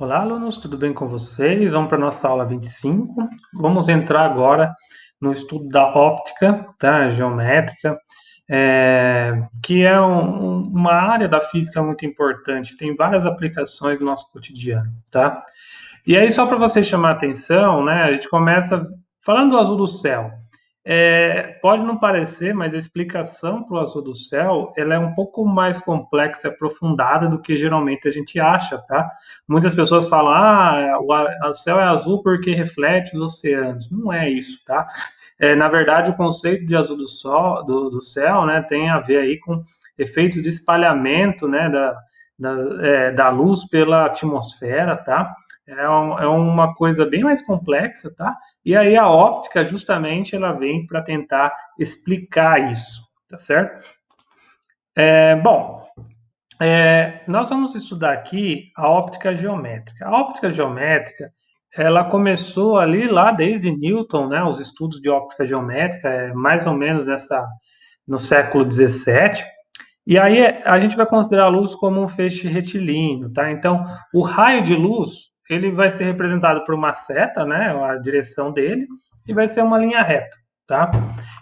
Olá, alunos, tudo bem com vocês? Vamos para a nossa aula 25. Vamos entrar agora no estudo da óptica, tá? Geométrica, que é uma área da física muito importante, tem várias aplicações no nosso cotidiano, tá? E aí, só para você chamar a atenção, né? A gente começa falando do azul do céu. Pode não parecer, mas a explicação para o azul do céu, ela é um pouco mais complexa e aprofundada do que geralmente a gente acha, tá? Muitas pessoas falam, o céu é azul porque reflete os oceanos. Não é isso, tá? Na verdade, o conceito de azul do céu, né, tem a ver aí com efeitos de espalhamento, né, da luz pela atmosfera, tá? É uma coisa bem mais complexa, tá? E aí a óptica, justamente, ela vem para tentar explicar isso, tá certo? Bom, nós vamos estudar aqui a óptica geométrica. A óptica geométrica, ela começou ali lá desde Newton, né? Os estudos de óptica geométrica, mais ou menos no século XVII. E aí a gente vai considerar a luz como um feixe retilíneo, tá? Então, o raio de luz, ele vai ser representado por uma seta, né? A direção dele, e vai ser uma linha reta, tá?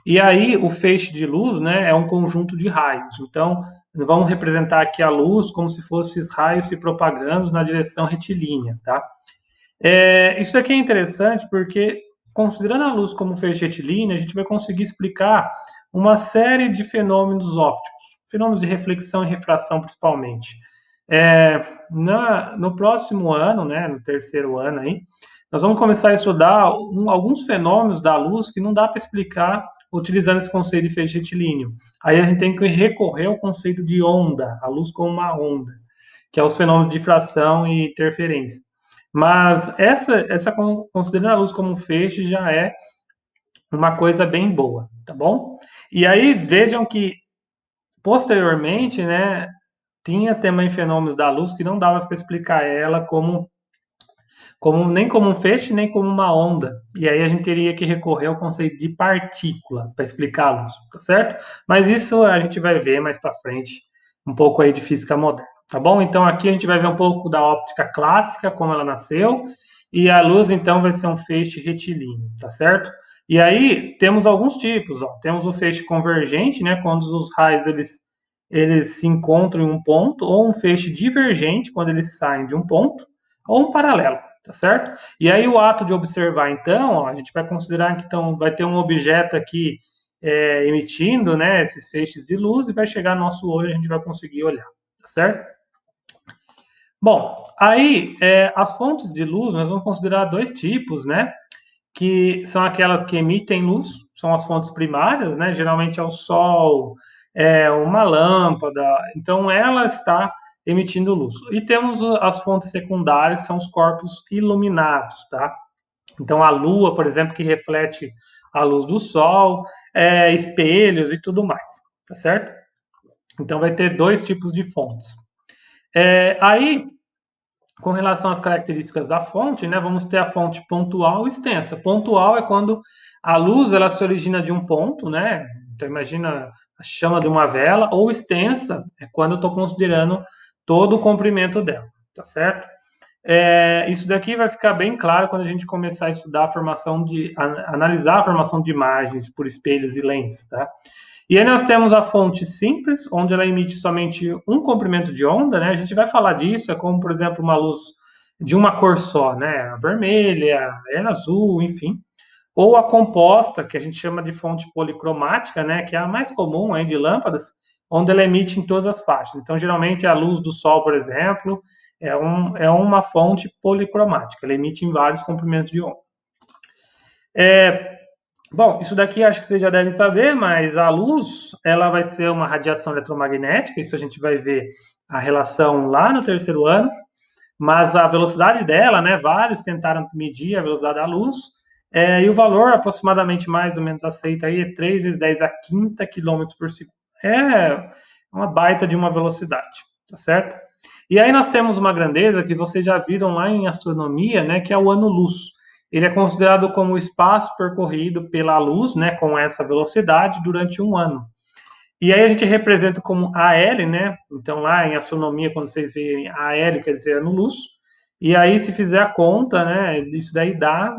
E aí o feixe de luz, né, é um conjunto de raios. Então, vamos representar aqui a luz como se fossem raios se propagando na direção retilínea, tá? Isso daqui é interessante porque, considerando a luz como um feixe retilíneo, a gente vai conseguir explicar uma série de fenômenos ópticos, fenômenos de reflexão e refração principalmente. No próximo ano, né, no terceiro ano aí, nós vamos começar a estudar alguns fenômenos da luz que não dá para explicar utilizando esse conceito de feixe retilíneo. Aí a gente tem que recorrer ao conceito de onda, a luz como uma onda, que é os fenômenos de difração e interferência. Mas considerando a luz como um feixe já é uma coisa bem boa, tá bom? E aí vejam que posteriormente, né, tinha também fenômenos da luz que não dava para explicar ela nem como um feixe, nem como uma onda. E aí a gente teria que recorrer ao conceito de partícula para explicar a luz, tá certo? Mas isso a gente vai ver mais para frente, um pouco aí de física moderna, tá bom? Então aqui a gente vai ver um pouco da óptica clássica, como ela nasceu, e a luz então vai ser um feixe retilíneo, tá certo? E aí temos alguns tipos, ó. Temos o feixe convergente, né, quando os raios eles se encontram em um ponto, ou um feixe divergente, quando eles saem de um ponto, ou um paralelo, tá certo? E aí o ato de observar, então, ó, a gente vai considerar que então, vai ter um objeto aqui emitindo, né, esses feixes de luz e vai chegar no nosso olho e a gente vai conseguir olhar, tá certo? Bom, aí as fontes de luz nós vamos considerar dois tipos, né? Que são aquelas que emitem luz, são as fontes primárias, né? Geralmente é o sol, uma lâmpada, então ela está emitindo luz. E temos as fontes secundárias, que são os corpos iluminados, tá? Então a lua, por exemplo, que reflete a luz do sol, espelhos e tudo mais, tá certo? Então vai ter dois tipos de fontes. Aí com relação às características da fonte, né, vamos ter a fonte pontual e extensa. Pontual é quando a luz ela se origina de um ponto, né? Então imagina a chama de uma vela, ou extensa é quando eu estou considerando todo o comprimento dela, tá certo? Isso daqui vai ficar bem claro quando a gente começar a estudar analisar a formação de imagens por espelhos e lentes, tá? E aí nós temos a fonte simples, onde ela emite somente um comprimento de onda, né? A gente vai falar disso, é como, por exemplo, uma luz de uma cor só, né? A vermelha, a azul, enfim. Ou a composta, que a gente chama de fonte policromática, né? Que é a mais comum aí de lâmpadas, onde ela emite em todas as faixas. Então, geralmente, a luz do sol, por exemplo, é uma fonte policromática. Ela emite em vários comprimentos de onda. Bom, isso daqui acho que vocês já devem saber, mas a luz, ela vai ser uma radiação eletromagnética, isso a gente vai ver a relação lá no terceiro ano, mas a velocidade dela, né, vários tentaram medir a velocidade da luz, e o valor aproximadamente mais ou menos aceito aí é 3 vezes 10 a quinta quilômetros por segundo. É uma baita de uma velocidade, tá certo? E aí nós temos uma grandeza que vocês já viram lá em astronomia, né, que é o ano-luz. Ele é considerado como o espaço percorrido pela luz, né, com essa velocidade durante um ano. E aí a gente representa como AL, né? Então lá em astronomia, quando vocês veem AL, quer dizer ano-luz, E aí, se fizer a conta, né, isso daí dá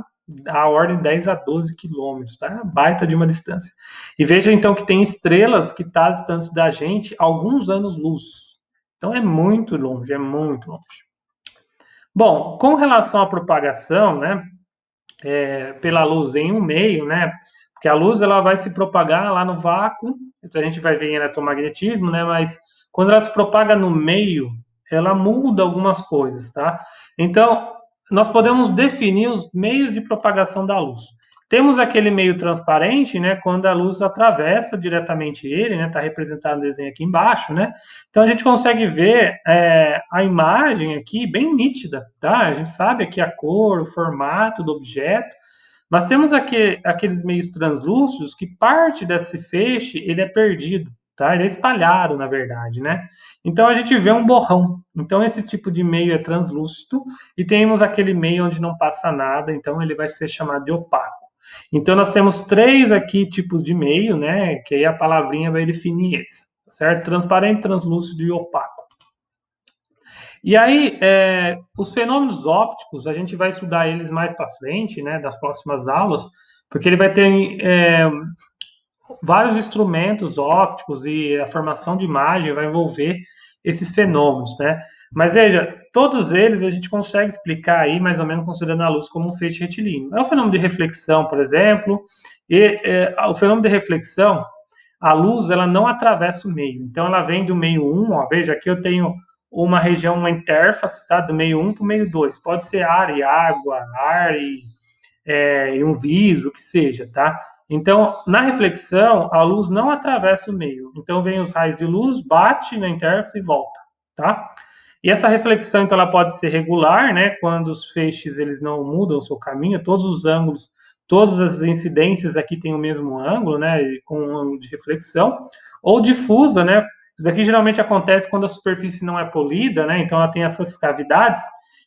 a ordem de 10 a 12 quilômetros, tá? Baita de uma distância. E veja então que tem estrelas que estão distantes da gente alguns anos-luz. Então é muito longe, é muito longe. Bom, com relação à propagação, né, pela luz em um meio, né, porque a luz ela vai se propagar lá no vácuo, então a gente vai ver em eletromagnetismo, né, mas quando ela se propaga no meio, ela muda algumas coisas, tá? Então, nós podemos definir os meios de propagação da luz. Temos aquele meio transparente, né, quando a luz atravessa diretamente ele, né, está representado no desenho aqui embaixo, né? Então a gente consegue ver a imagem aqui bem nítida, tá? A gente sabe aqui a cor, o formato do objeto, mas temos aqui aqueles meios translúcidos que parte desse feixe ele é perdido, tá? Ele é espalhado, na verdade, né? Então a gente vê um borrão. Então esse tipo de meio é translúcido e temos aquele meio onde não passa nada, então ele vai ser chamado de opaco. Então nós temos três aqui tipos de meio, né? Que aí a palavrinha vai definir eles, certo? Transparente, translúcido e opaco. E aí, os fenômenos ópticos, a gente vai estudar eles mais para frente, né, das próximas aulas, porque ele vai ter vários instrumentos ópticos e a formação de imagem vai envolver esses fenômenos, né? Mas veja, todos eles a gente consegue explicar aí, mais ou menos considerando a luz como um feixe retilíneo. É o fenômeno de reflexão, por exemplo, e o fenômeno de reflexão, a luz ela não atravessa o meio, então ela vem do meio 1, ó, veja, aqui eu tenho uma região, uma interface, tá? Do meio 1 para o meio 2. Pode ser ar e água, ar e um vidro, o que seja, tá? Então, na reflexão, a luz não atravessa o meio. Então, vem os raios de luz, bate na interface e volta, tá? E essa reflexão, então, ela pode ser regular, né? Quando os feixes eles não mudam o seu caminho, todos os ângulos, todas as incidências aqui têm o mesmo ângulo, né? Com um ângulo de reflexão, ou difusa, né? Isso daqui geralmente acontece quando a superfície não é polida, né? Então ela tem essas cavidades,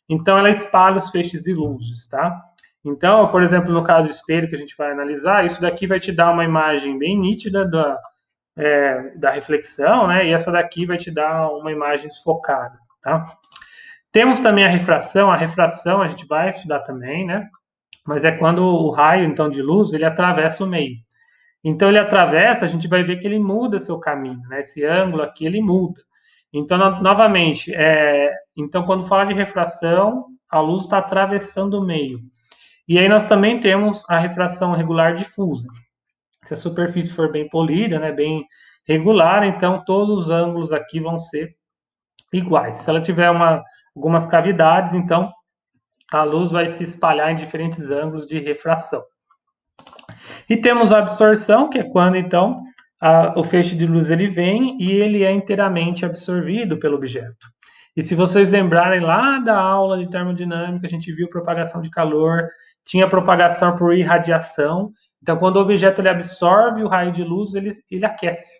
então ela espalha os feixes de luzes, tá? Então, por exemplo, no caso do espelho que a gente vai analisar, isso daqui vai te dar uma imagem bem nítida da reflexão, né? E essa daqui vai te dar uma imagem desfocada, tá? Temos também a refração a gente vai estudar também, né? Mas é quando o raio, então, de luz, ele atravessa o meio. Então, ele atravessa, a gente vai ver que ele muda seu caminho, né? Esse ângulo aqui, ele muda. Então, novamente, então, quando fala de refração, a luz está atravessando o meio. E aí nós também temos a refração regular difusa. Se a superfície for bem polida, né, bem regular, então todos os ângulos aqui vão ser iguais. Se ela tiver algumas cavidades, então a luz vai se espalhar em diferentes ângulos de refração. E temos a absorção, que é quando então o feixe de luz ele vem e ele é inteiramente absorvido pelo objeto. E se vocês lembrarem lá da aula de termodinâmica, a gente viu propagação de calor, tinha propagação por irradiação. Então, quando o objeto ele absorve o raio de luz, ele aquece.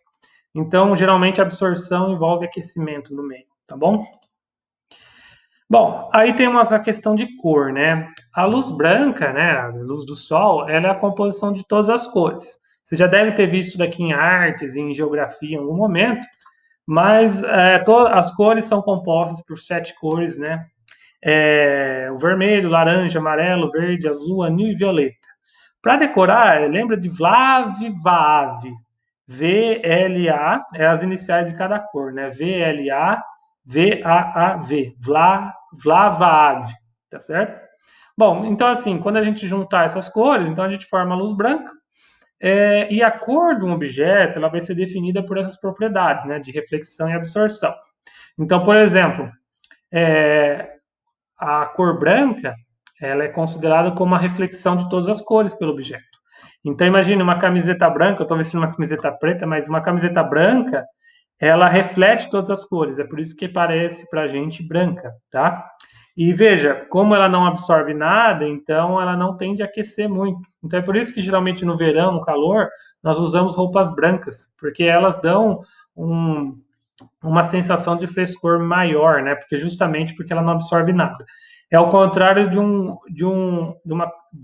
Então, geralmente, a absorção envolve aquecimento no meio, tá bom? Bom, aí temos a questão de cor, né? A luz branca, né, a luz do sol, ela é a composição de todas as cores. Você já deve ter visto daqui em artes, em geografia em algum momento, mas as cores são compostas por 7 cores, né? O vermelho, laranja, amarelo, verde, azul, anil e violeta. Para decorar, lembra de Vlav, Vav. VLA é as iniciais de cada cor, né? VLA, VAAV. Vlavav, tá certo? Bom, então assim, quando a gente juntar essas cores, então a gente forma a luz branca, e a cor de um objeto ela vai ser definida por essas propriedades, né? De reflexão e absorção. Então, por exemplo, a cor branca ela é considerada como a reflexão de todas as cores pelo objeto. Então, imagine uma camiseta branca, eu estou vestindo uma camiseta preta, mas uma camiseta branca, ela reflete todas as cores, é por isso que parece para a gente branca, tá? E veja, como ela não absorve nada, então ela não tende a aquecer muito. Então é por isso que geralmente no verão, no calor, nós usamos roupas brancas, porque elas dão uma sensação de frescor maior, né? Porque justamente porque ela não absorve nada. É ao contrário de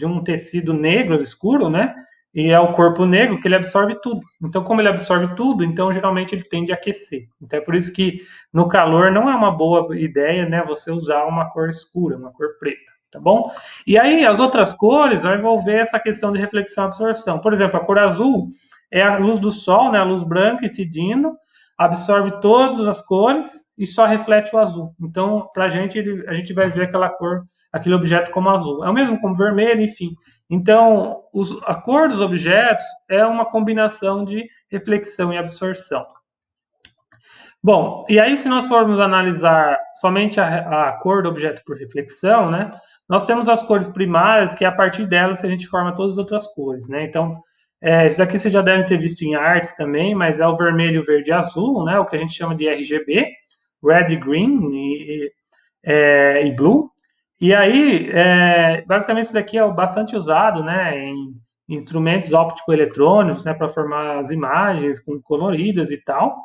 um tecido negro escuro, né? e é o corpo negro que ele absorve tudo. Então, como ele absorve tudo, então geralmente ele tende a aquecer. Então é por isso que no calor não é uma boa ideia, né, você usar uma cor escura, uma cor preta, tá bom? E aí as outras cores vão envolver essa questão de reflexão e absorção. Por exemplo, a cor azul é a luz do sol, né, a luz branca incidindo, absorve todas as cores e só reflete o azul. Então, para a gente vai ver aquela cor, aquele objeto como azul. É o mesmo como vermelho, enfim. Então, a cor dos objetos é uma combinação de reflexão e absorção. Bom, e aí se nós formos analisar somente a cor do objeto por reflexão, né, nós temos as cores primárias, que é a partir delas que a gente forma todas as outras cores, né? Então, isso aqui você já deve ter visto em artes também, mas é o vermelho, verde e azul, né? O que a gente chama de RGB, red, green e blue. E aí, basicamente isso daqui é bastante usado, né, em instrumentos óptico-eletrônicos, né, para formar as imagens com coloridas e tal.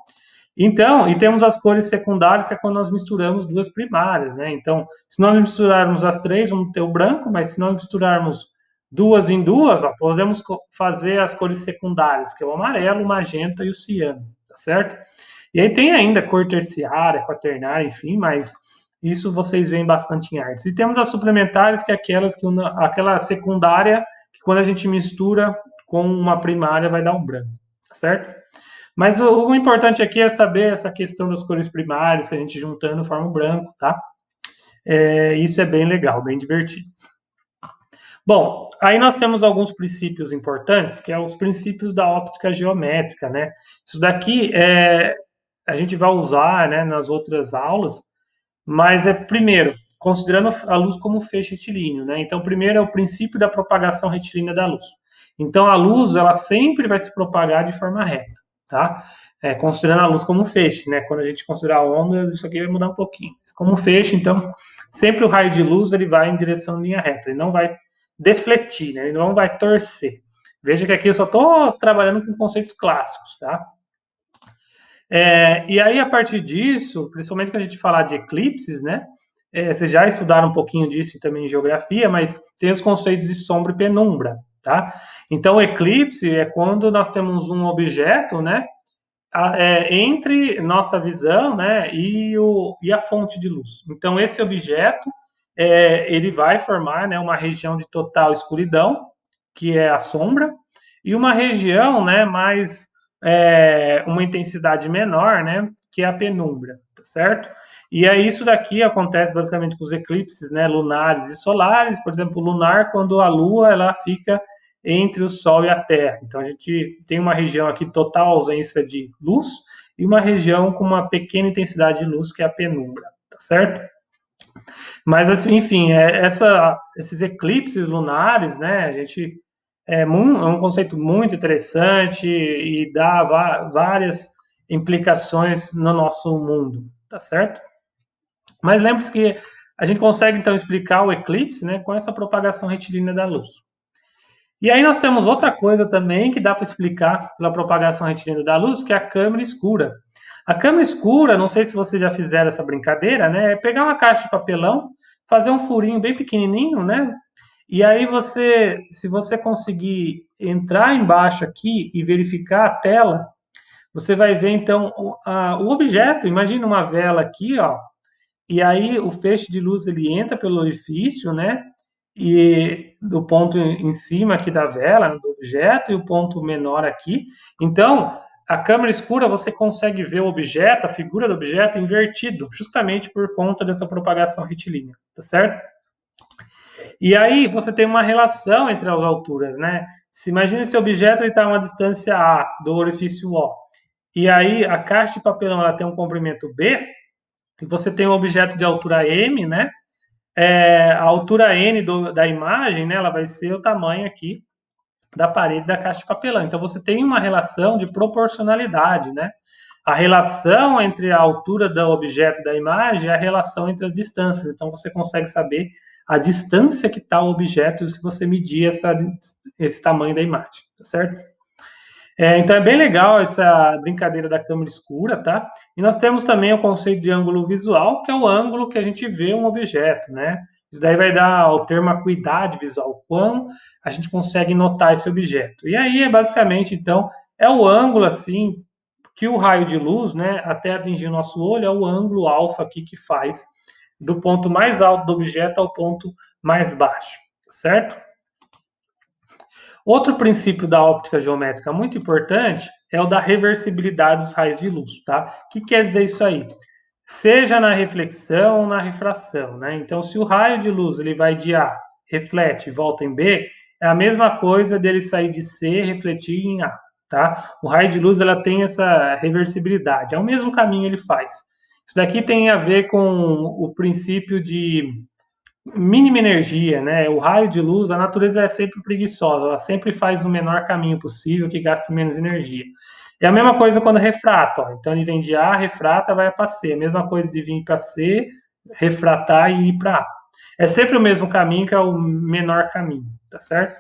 Então, e temos as cores secundárias, que é quando nós misturamos duas primárias, né? Então, se nós misturarmos as três, vamos ter o branco, mas se nós misturarmos duas em duas, ó, podemos fazer as cores secundárias, que é o amarelo, o magenta e o ciano, tá certo? E aí tem ainda cor terciária, quaternária, enfim, mas isso vocês veem bastante em artes. E temos as suplementares, que é aquela secundária, que quando a gente mistura com uma primária vai dar um branco, tá certo? Mas o importante aqui é saber essa questão das cores primárias, que a gente juntando forma o branco, tá? Isso é bem legal, bem divertido. Bom, aí nós temos alguns princípios importantes, que é os princípios da óptica geométrica, né? Isso daqui a gente vai usar, né, nas outras aulas, mas primeiro, considerando a luz como feixe retilíneo, né? Então, primeiro é o princípio da propagação retilínea da luz. Então, a luz, ela sempre vai se propagar de forma reta, tá? Considerando a luz como feixe, né? Quando a gente considerar a onda, isso aqui vai mudar um pouquinho. Mas como feixe, então, sempre o raio de luz, ele vai em direção linha reta, ele não vai defletir, né? Ele não vai torcer. Veja que aqui eu só estou trabalhando com conceitos clássicos, tá? E aí, a partir disso, principalmente quando a gente falar de eclipses, né? Vocês já estudaram um pouquinho disso também em geografia, mas tem os conceitos de sombra e penumbra, tá? Então, o eclipse é quando nós temos um objeto, né? Entre nossa visão, né? E a fonte de luz. Então, esse objeto, ele vai formar, né? Uma região de total escuridão, que é a sombra, e uma região, né? Mais uma intensidade menor, né, que é a penumbra, tá certo? E é isso daqui acontece basicamente com os eclipses, né, lunares e solares. Por exemplo, lunar, quando a Lua ela fica entre o Sol e a Terra. Então a gente tem uma região aqui total ausência de luz e uma região com uma pequena intensidade de luz, que é a penumbra, tá certo? Mas assim, enfim, esses eclipses lunares, né, a gente é um conceito muito interessante e dá várias implicações no nosso mundo, tá certo? Mas lembre-se que a gente consegue então explicar o eclipse, né, com essa propagação retilínea da luz. E aí nós temos outra coisa também que dá para explicar pela propagação retilínea da luz, que é a câmera escura. A câmera escura, não sei se vocês já fizeram essa brincadeira, né, é pegar uma caixa de papelão, fazer um furinho bem pequenininho, né, e aí se você conseguir entrar embaixo aqui e verificar a tela, você vai ver então o objeto. Imagina uma vela aqui, ó, e aí o feixe de luz ele entra pelo orifício, né? E do ponto em cima aqui da vela, do objeto, e o ponto menor aqui. Então, a câmera escura você consegue ver o objeto, a figura do objeto invertido, justamente por conta dessa propagação retilínea, tá certo? E aí você tem uma relação entre as alturas, né? Se imagina esse objeto está a uma distância A do orifício O. E aí a caixa de papelão ela tem um comprimento B, e você tem um objeto de altura M, né? A altura N da imagem, né, ela vai ser o tamanho aqui da parede da caixa de papelão. Então você tem uma relação de proporcionalidade, né? A relação entre a altura do objeto da imagem é a relação entre as distâncias. Então você consegue saber a distância que está o objeto se você medir esse tamanho da imagem, tá certo? Então é bem legal essa brincadeira da câmera escura, tá? E nós temos também o conceito de ângulo visual, que é o ângulo que a gente vê um objeto, né? Isso daí vai dar o termo acuidade visual, quão a gente consegue notar esse objeto. E aí, basicamente, então, é o ângulo, assim, que o raio de luz, né, até atingir o nosso olho, é o ângulo alfa aqui que faz do ponto mais alto do objeto ao ponto mais baixo, certo? Outro princípio da óptica geométrica muito importante é o da reversibilidade dos raios de luz, tá? O que quer dizer isso aí? Seja na reflexão ou na refração, né? Então, se o raio de luz ele vai de A, reflete e volta em B, é a mesma coisa dele sair de C, refletir em A, tá? O raio de luz ela tem essa reversibilidade, é o mesmo caminho ele faz. Isso daqui tem a ver com o princípio de mínima energia, né? O raio de luz, a natureza é sempre preguiçosa, ela sempre faz o menor caminho possível que gaste menos energia. É a mesma coisa quando refrata, ó. Então ele vem de A, refrata, vai para C. A mesma coisa de vir para C, refratar e ir para A. É sempre o mesmo caminho, que é o menor caminho, tá certo?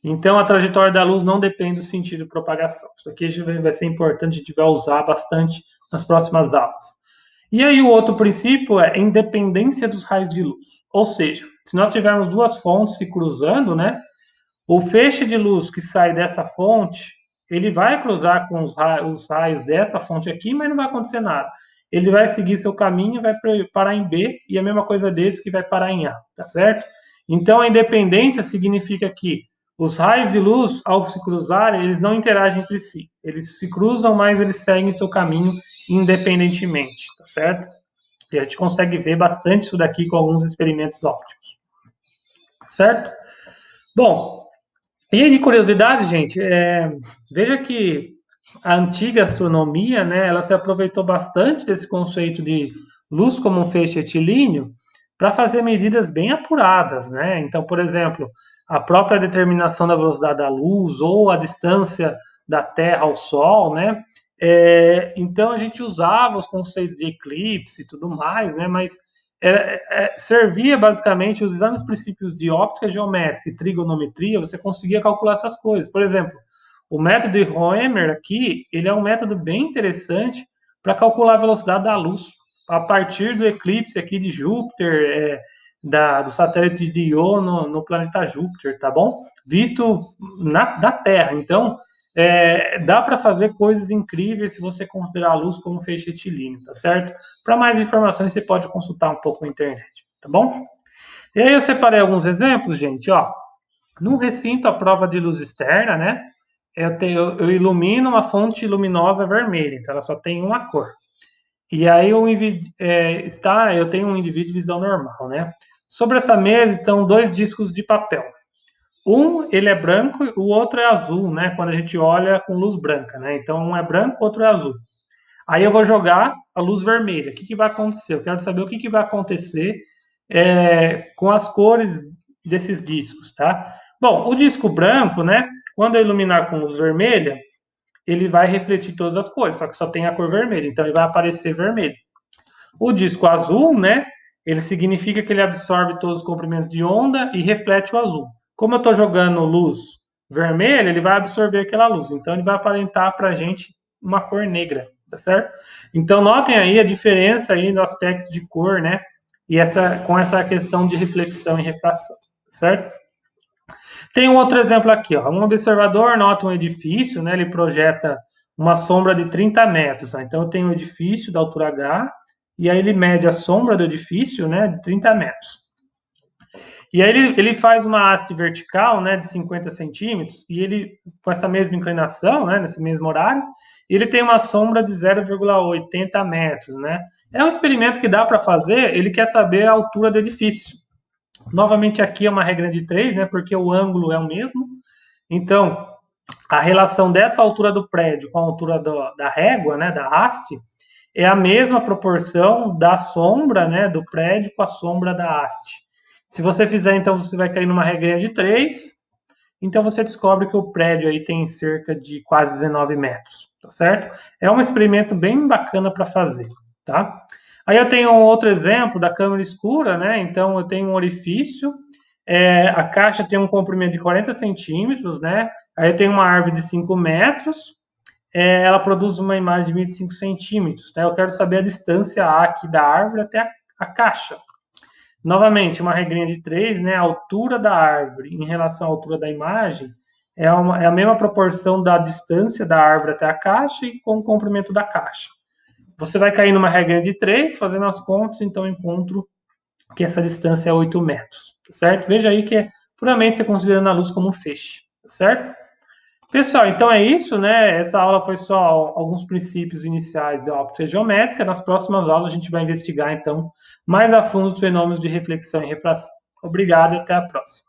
Então a trajetória da luz não depende do sentido de propagação. Isso aqui vai ser importante, a gente vai usar bastante nas próximas aulas. E aí o outro princípio é a independência dos raios de luz. Ou seja, se nós tivermos duas fontes se cruzando, né, o feixe de luz que sai dessa fonte, ele vai cruzar com os raios dessa fonte aqui, mas não vai acontecer nada. Ele vai seguir seu caminho, vai parar em B, e a mesma coisa desse que vai parar em A, tá certo? Então a independência significa que os raios de luz, ao se cruzarem, eles não interagem entre si. Eles se cruzam, mas eles seguem seu caminho independentemente, tá certo? E a gente consegue ver bastante isso daqui com alguns experimentos ópticos, certo? Bom, e aí de curiosidade, gente, veja que a antiga astronomia, né, ela se aproveitou bastante desse conceito de luz como um feixe retilíneo para fazer medidas bem apuradas, né? Então, por exemplo, a própria determinação da velocidade da luz ou a distância da Terra ao Sol, né? Então a gente usava os conceitos de eclipse e tudo mais, né? Mas servia basicamente usando os princípios de óptica geométrica e trigonometria, você conseguia calcular essas coisas. Por exemplo, o método de Roemer aqui, ele é um método bem interessante para calcular a velocidade da luz a partir do eclipse aqui de Júpiter, do satélite de Io no planeta Júpiter, tá bom? Visto da Terra. Então, dá para fazer coisas incríveis se você considerar a luz como um feixe retilíneo, tá certo? Para mais informações, você pode consultar um pouco na internet, tá bom? E aí eu separei alguns exemplos, gente, ó. Num recinto à prova de luz externa, né? Eu ilumino uma fonte luminosa vermelha, então ela só tem uma cor. E aí eu tenho um indivíduo de visão normal, né? Sobre essa mesa estão dois discos de papel. Um, ele é branco, o outro é azul, né? Quando a gente olha com luz branca, né? Então um é branco, o outro é azul. Aí eu vou jogar a luz vermelha. O que vai acontecer? Eu quero saber o que vai acontecer com as cores desses discos, tá? Bom, o disco branco, né? Quando eu iluminar com luz vermelha, ele vai refletir todas as cores, só que só tem a cor vermelha, então ele vai aparecer vermelho. O disco azul, né? Ele significa que ele absorve todos os comprimentos de onda e reflete o azul. Como eu estou jogando luz vermelha, ele vai absorver aquela luz, então ele vai aparentar para a gente uma cor negra, tá certo? Então notem aí a diferença aí no aspecto de cor, né? E com essa questão de reflexão e refração, certo? Tem um outro exemplo aqui, ó. Um observador nota um edifício, né? Ele projeta uma sombra de 30 metros. Tá? Então eu tenho um edifício da altura H, e aí ele mede a sombra do edifício, né, de 30 metros. E aí ele faz uma haste vertical, né, de 50 centímetros, e ele, com essa mesma inclinação, né, nesse mesmo horário, ele tem uma sombra de 0,80 metros, né. É um experimento que dá para fazer, ele quer saber a altura do edifício. Novamente aqui é uma regra de 3, né, porque o ângulo é o mesmo. Então, a relação dessa altura do prédio com a altura da régua, né, da haste, é a mesma proporção da sombra, né, do prédio com a sombra da haste. Se você fizer, então, você vai cair numa regrinha de 3, então você descobre que o prédio aí tem cerca de quase 19 metros, tá certo? É um experimento bem bacana para fazer, tá? Aí eu tenho um outro exemplo da câmera escura, né? Então eu tenho um orifício, a caixa tem um comprimento de 40 centímetros, né? Aí eu tenho uma árvore de 5 metros, ela produz uma imagem de 25 centímetros. Tá? Eu quero saber a distância A aqui da árvore até a caixa. Novamente, uma regrinha de 3, né? A altura da árvore em relação à altura da imagem é a mesma proporção da distância da árvore até a caixa e com o comprimento da caixa. Você vai cair numa regrinha de 3, fazendo as contas, então eu encontro que essa distância é 8 metros, tá certo? Veja aí que é puramente você considerando a luz como um feixe, tá certo? Pessoal, então é isso, né? Essa aula foi só alguns princípios iniciais da óptica geométrica. Nas próximas aulas a gente vai investigar, então, mais a fundo os fenômenos de reflexão e refração. Obrigado e até a próxima.